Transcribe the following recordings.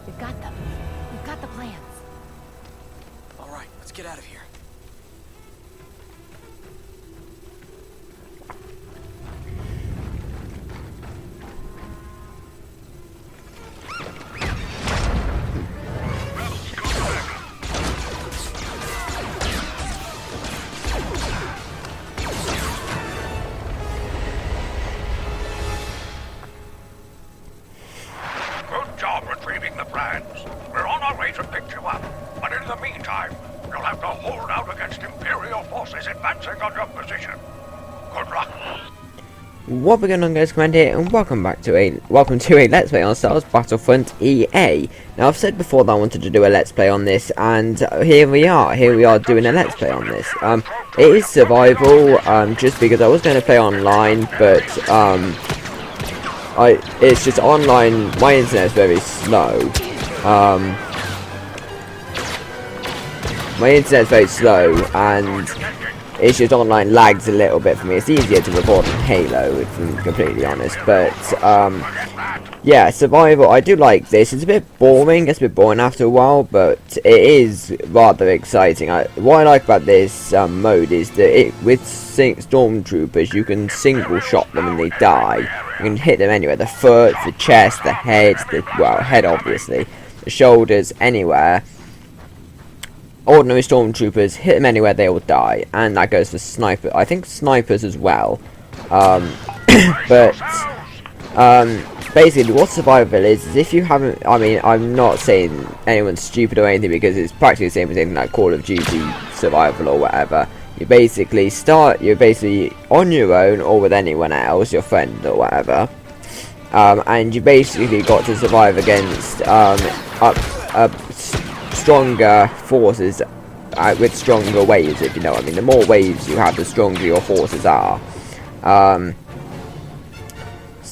We've got them. We've got the plans. All right, let's get out of here. Good job retrieving the plans. We're on our way to pick you up. But in the meantime, you'll have to hold out against Imperial forces advancing on your position. Good luck. What we're going on, guys, Commander here, and welcome to a Let's Play on Star Wars Battlefront EA. Now, I've said before that I wanted to do a Let's Play on this, and here we are doing a Let's Play on this. It is survival, just because I was going to play online, but, it's just online, my internet's very slow. My internet's very slow, and it's just online lags a little bit for me. It's easier to record on Halo, if I'm completely honest. But, yeah, survival, I do like this. It's a bit boring, gets a bit boring after a while, but it is rather exciting. What I like about this mode is that with stormtroopers, you can single shot them and they die. You can hit them anywhere. The foot, the chest, the head, head obviously, the shoulders, anywhere. Ordinary stormtroopers, hit them anywhere, they will die, and that goes for sniper. I think snipers as well. Basically, what survival is if you haven't. I mean, I'm not saying anyone's stupid or anything, because it's practically the same as anything like Call of Duty survival or whatever. You basically you're basically on your own or with anyone else, your friend or whatever, and you basically got to survive against stronger forces with stronger waves, if you know what I mean. The more waves you have, the stronger your forces are.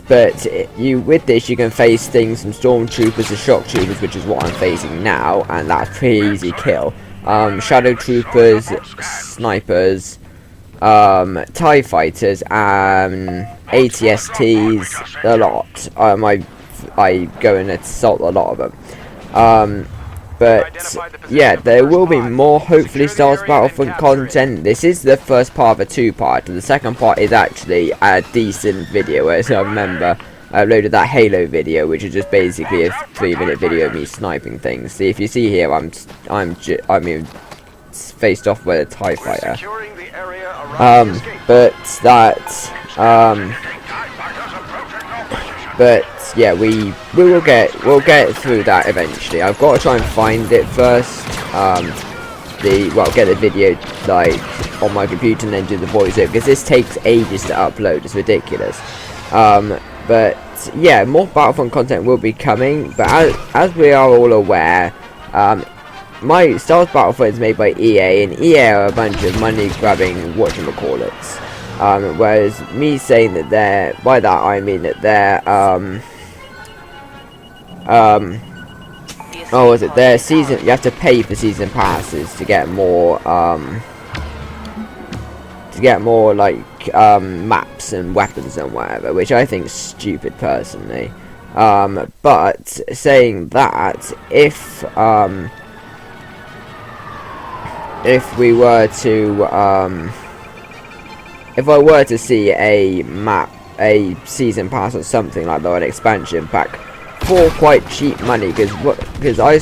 But with this, you can face things from stormtroopers to shock troopers, which is what I'm facing now, and that's pretty easy kill. Shadow troopers, snipers, TIE fighters, ATSTs, a lot. I go and assault a lot of them. But yeah, there will be more, hopefully, Star Wars Battlefront content. This is the first part of a two-part, and the second part is actually a decent video. As I remember, I uploaded that Halo video, which is just basically a 3-minute video of me sniping things. See, if you see here, I'm faced off with a TIE fighter. But yeah, we'll get through that eventually. I've got to try and find it first. Get the video like on my computer and then do the voiceover, because this takes ages to upload. It's ridiculous. But yeah, more Battlefront content will be coming. But as we are all aware, my Star Wars Battlefront is made by EA, and EA are a bunch of money-grabbing whatchamacallits. Whereas me saying that by that I mean that their season, you have to pay for season passes to get more, maps and weapons and whatever, which I think is stupid personally. But saying that, if I were to see a season pass or something like that, or an expansion pack for quite cheap money, because I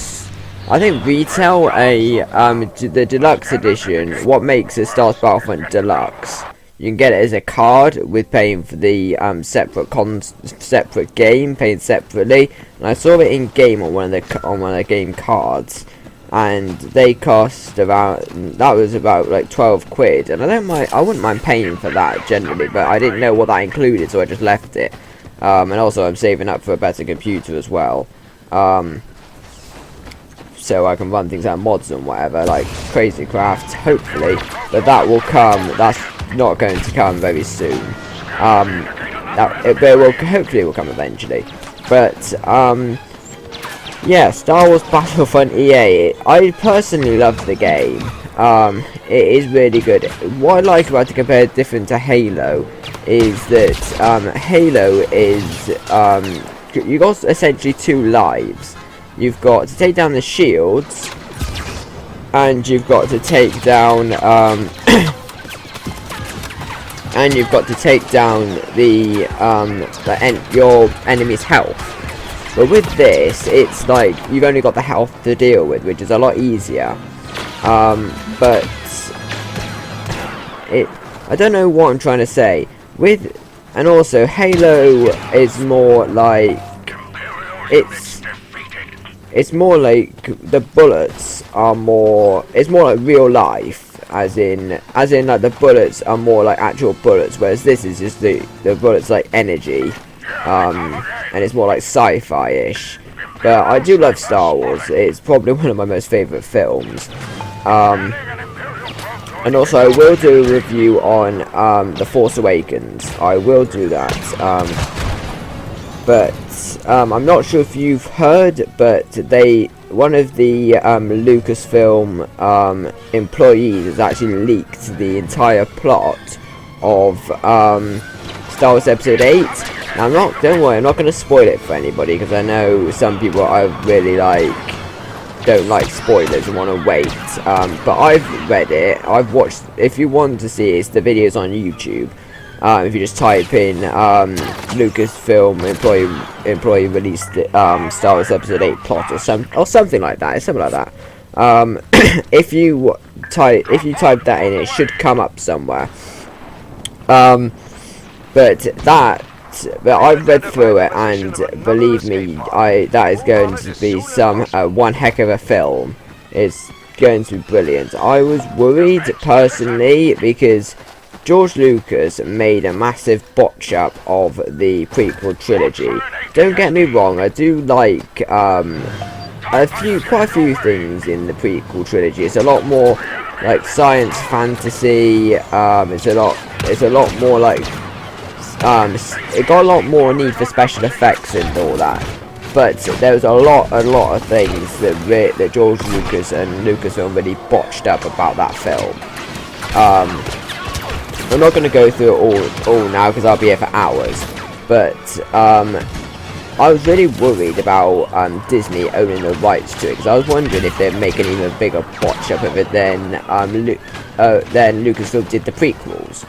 think retail the deluxe edition, what makes a Star Wars Battlefront Deluxe, you can get it as a card with paying for the separate game, paying separately. And I saw it in game on one of the game cards, and they cost about like 12 quid, and I wouldn't mind paying for that generally, but I didn't know what that included, so I just left it. And also I'm saving up for a better computer as well, so I can run things out of mods and whatever, like Crazy Crafts, hopefully. But that will come. That's not going to come very soon. Hopefully it will come eventually. But yeah, Star Wars Battlefront EA. I personally love the game. It is really good. What I like about it compared different to Halo is that Halo is you got essentially two lives. you've got to take down the shields, and you've got to take down and you've got to take down your enemy's health. But with this, it's like you've only got the health to deal with, which is a lot easier. But I don't know what I'm trying to say. And also Halo is more like it's more like the bullets are more. It's more like real life, as in like the bullets are more like actual bullets, whereas this is just the bullets like energy. And it's more like sci-fi-ish. But I do love Star Wars. It's probably one of my most favourite films. And also I will do a review on The Force Awakens. I will do that. But I'm not sure if you've heard, but one of the Lucasfilm employees has actually leaked the entire plot of Star Wars Episode 8. Now, don't worry, I'm not going to spoil it for anybody, because I know some people don't like spoilers and want to wait. But I've read it, I've watched. If you want to see it, the videos on YouTube. If you just type in Lucasfilm employee released Star Wars Episode 8 plot or something like that. It's something like that. If you type that in, it should come up somewhere. But I've read through it, and believe me, that is going to be one heck of a film. It's going to be brilliant. I was worried personally because George Lucas made a massive botch up of the prequel trilogy. Don't get me wrong, I do like quite a few things in the prequel trilogy. It's a lot more like science fantasy. It's a lot more like it got a lot more need for special effects and all that. But there was a lot of things that George Lucas and Lucasfilm really botched up about that film. I'm not going to go through it all now because I'll be here for hours. But I was really worried about Disney owning the rights to it, because I was wondering if they'd make an even bigger botch up of it than Lucasfilm did the prequels.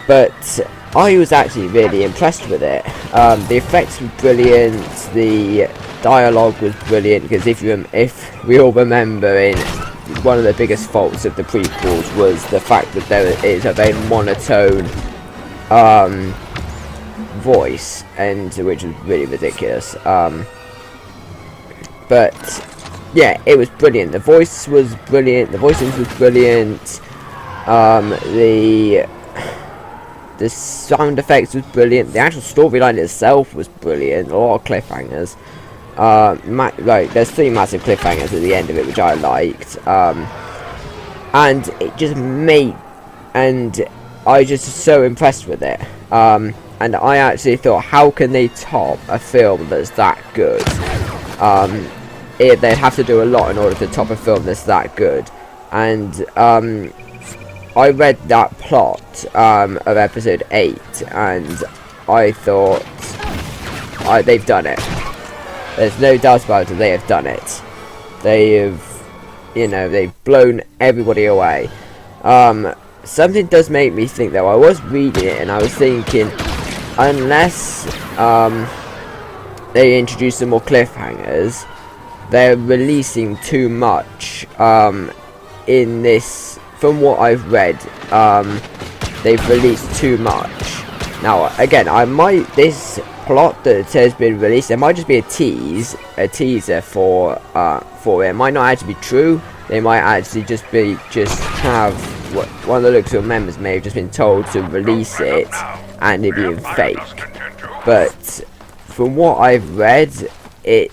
But I was actually really impressed with it. The effects were brilliant, the dialogue was brilliant, because if we all remember, one of the biggest faults of the prequels was the fact that there is a very monotone voice, and which was really ridiculous. But yeah, it was brilliant. The voice was brilliant. The voices was brilliant. The sound effects was brilliant. The actual storyline itself was brilliant. A lot of cliffhangers. There's 3 massive cliffhangers at the end of it, which I liked. And it just and I was just so impressed with it. And I actually thought, how can they top a film that's that good? They'd have to do a lot in order to top a film that's that good. And I read that plot of Episode 8, and I thought they've done it. There's no doubt about it, they have done it. They've blown everybody away. Something does make me think, though. I was reading it and I was thinking, unless they introduce some more cliffhangers, they're releasing too much in this. From what I've read, they've released too much. Now, again, this plot that has been released, it might just be a teaser for it. It might not actually be true. They might actually just have one of the Lucasfilm members may have just been told to release it, and it being fake. But from what I've read, it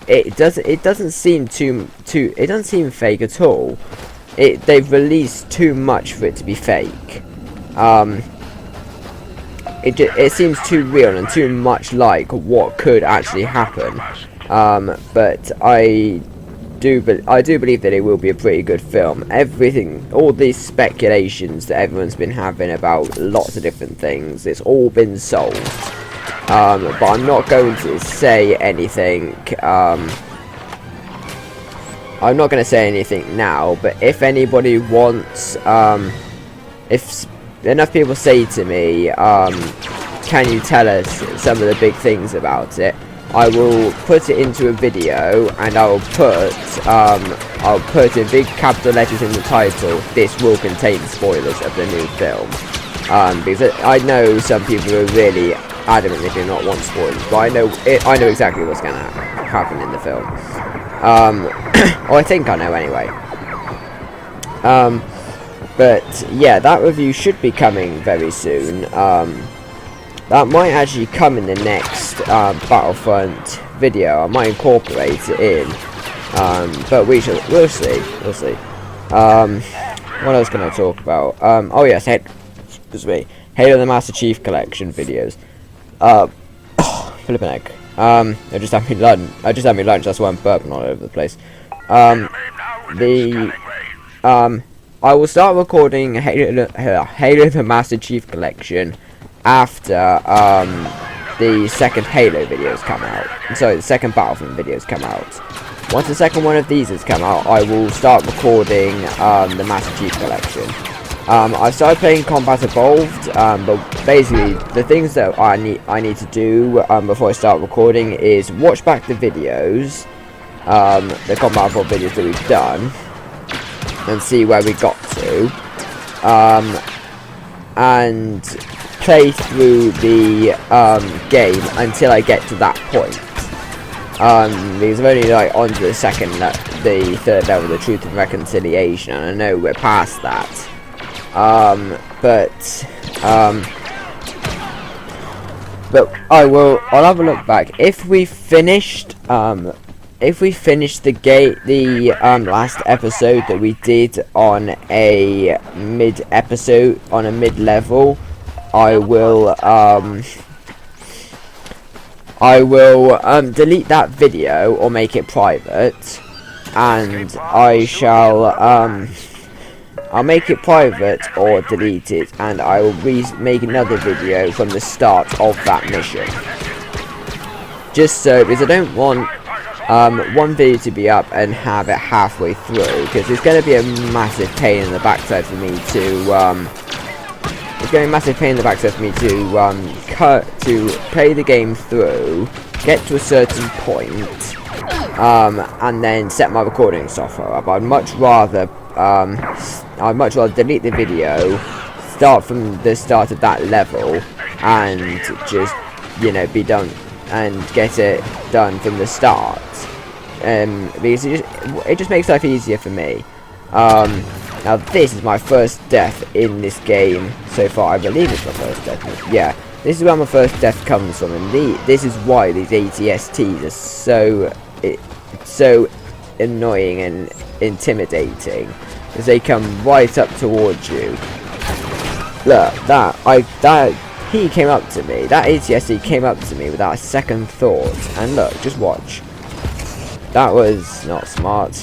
doesn't seem it doesn't seem fake at all. They've released too much for it to be fake. It seems too real and too much like what could actually happen. But I do believe that it will be a pretty good film. All these speculations that everyone's been having about lots of different things, it's all been solved. but I'm not going to say anything. I'm not going to say anything now, but if anybody wants, if enough people say to me, can you tell us some of the big things about it, I will put it into a video, and I'll put in big capital letters in the title, this will contain spoilers of the new film. Because I know some people are really adamant they do not want spoilers, but I know exactly what's going to happen in the film. Or I think I know anyway. But yeah, that review should be coming very soon. That might actually come in the next Battlefront video. I might incorporate it in. But we'll see. We'll see. What else can I talk about? Oh yes, excuse me. Halo the Master Chief Collection videos. Flippin' heck. I just had me lunch. That's why I'm burping all over the place. I will start recording Halo the Master Chief Collection after the second Halo videos come out. Sorry, the second Battlefront videos come out. Once the second one of these has come out, I will start recording the Master Chief Collection. I've started playing Combat Evolved, but basically the things that I need to do before I start recording is watch back the videos, the Combat Evolved videos that we've done, and see where we got to, and play through the game until I get to that point. Because I'm only like onto the third level, the Truth and Reconciliation, and I know we're past that. But I'll have a look back. If we finished the last episode that we did on a mid-level, I will delete that video or make it private, and I'll make it private or delete it, and I will make another video from the start of that mission. Just so, because I don't want one video to be up and have it halfway through, because it's going to be a massive pain in the backside for me to play the game through, get to a certain point, and then set my recording software up. I'd much rather delete the video, start from the start of that level, and just, be done and get it done from the start. Because it just makes life easier for me. Now this is my first death in this game so far. I believe it's my first death. Yeah, this is where my first death comes from, and this is why these ATSTs are so annoying and intimidating, because they come right up towards you. Look, he came up to me. That ATST came up to me without a second thought, and look, just watch. That was not smart.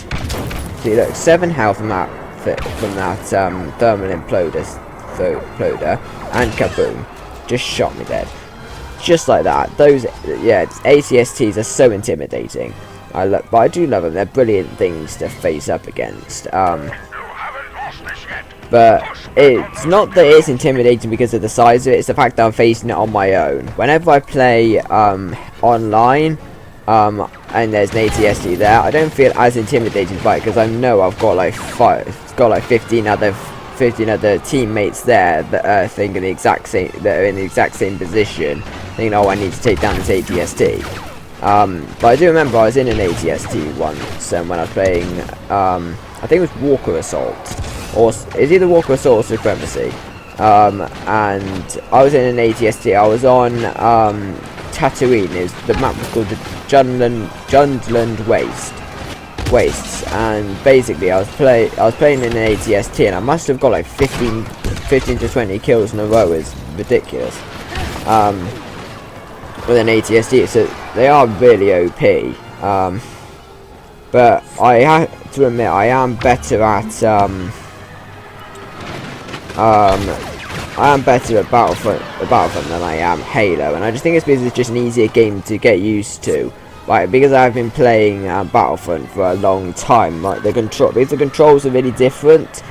See, look, 7 health from that thermal imploder, and kaboom, just shot me dead, just like that. Those, ATSTs are so intimidating. But I do love them. They're brilliant things to face up against. But it's not that it's intimidating because of the size of it. It's the fact that I'm facing it on my own. Whenever I play online, and there's an ATST there, I don't feel as intimidated by it, because I know I've got like 15 other teammates there that are in the exact same position, thinking, oh, I need to take down this ATST. But I do remember I was in an ATST once, when I was playing, I think it was Walker Assault, or it's either Walker Assault or Supremacy, and I was in an ATST. I was on Tatooine. The map was called the Jundland Wastes, and basically I was playing in an ATST, and I must have got like 15 to 20 kills in a row. It's ridiculous. With an ATST, so they are really OP. But I have to admit, I am better at I am better at Battlefront than I am Halo, and I just think it's because it's just an easier game to get used to. Like, because I've been playing Battlefront for a long time, like because the controls are really different.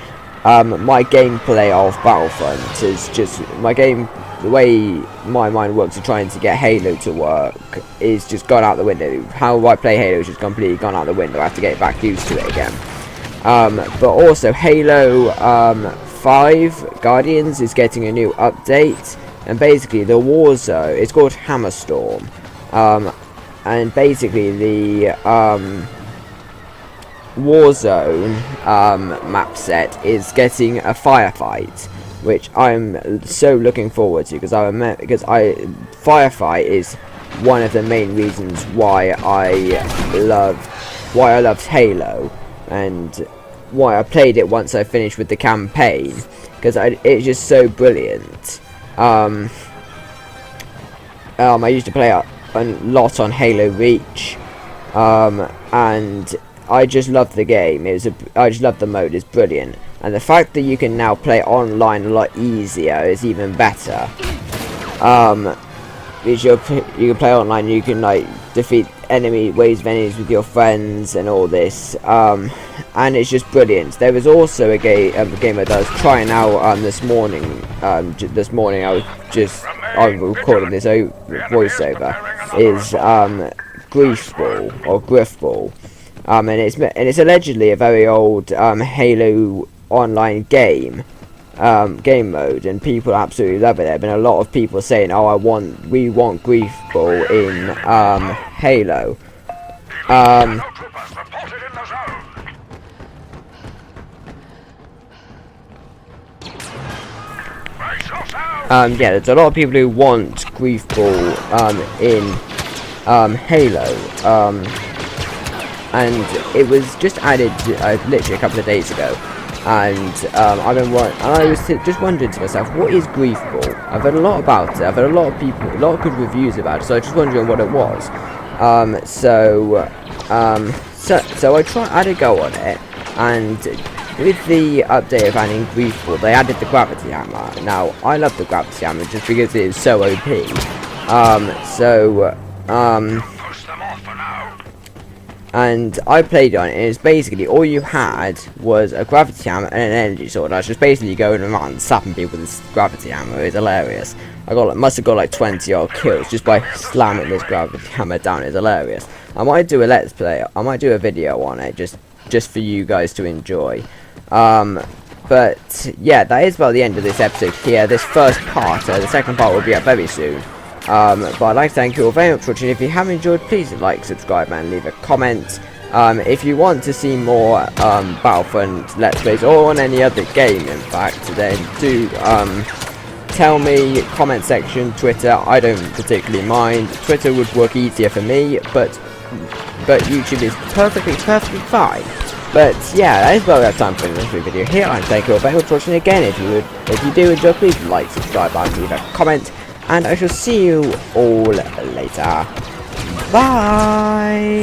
My gameplay of Battlefront is just the way my mind works of trying to get Halo to work is just gone out the window. How I play Halo is just completely gone out the window. I have to get back used to it again. But also Halo 5 Guardians is getting a new update, and basically the war zone, it's called Hammerstorm, and basically the Warzone map set is getting a firefight, which I'm so looking forward to, because firefight is one of the main reasons why I loved Halo, and why I played it once I finished with the campaign, because it's just so brilliant. I used to play a lot on Halo Reach, and I just love the game. I just love the mode. It's brilliant, and the fact that you can now play online a lot easier is even better. Because you can play online, you can like defeat waves of enemies with your friends and all this, and it's just brilliant. There was also a game that I was trying out this morning. This morning I was recording this voiceover. Is Griefball or Griffball. And it's allegedly a very old Halo online game mode, and people absolutely love it. There have been a lot of people saying, "Oh, we want Griefball in Halo." Yeah, there's a lot of people who want Griefball in Halo. And it was just added literally a couple of days ago, and I was just wondering to myself, what is Griefball? I've heard a lot about it. I've heard a lot of good reviews about it, so I was just wondering what it was. So I had a go on it, and with the update of adding Griefball, they added the gravity hammer. Now I love the gravity hammer just because it is so OP. And I played on it, and it's basically all you had was a gravity hammer and an energy sword. I was just basically going around slapping people with this gravity hammer. It was hilarious. Must have got like 20 odd kills just by slamming this gravity hammer down. It's hilarious. I might do a let's play. I might do a video on it just for you guys to enjoy. But yeah, that is about the end of this episode here. This first part. The second part will be up very soon. But I'd like to thank you all very much for watching. If you have enjoyed, please like, subscribe, and leave a comment. If you want to see more Battlefront Let's Plays, or on any other game in fact, then do tell me. Comment section, Twitter, I don't particularly mind. Twitter would work easier for me, but YouTube is perfectly fine. But yeah, that is about that time for this video here, and thank you all very much for watching again. If you do enjoy, please like, subscribe, and leave a comment. And I shall see you all later. Bye!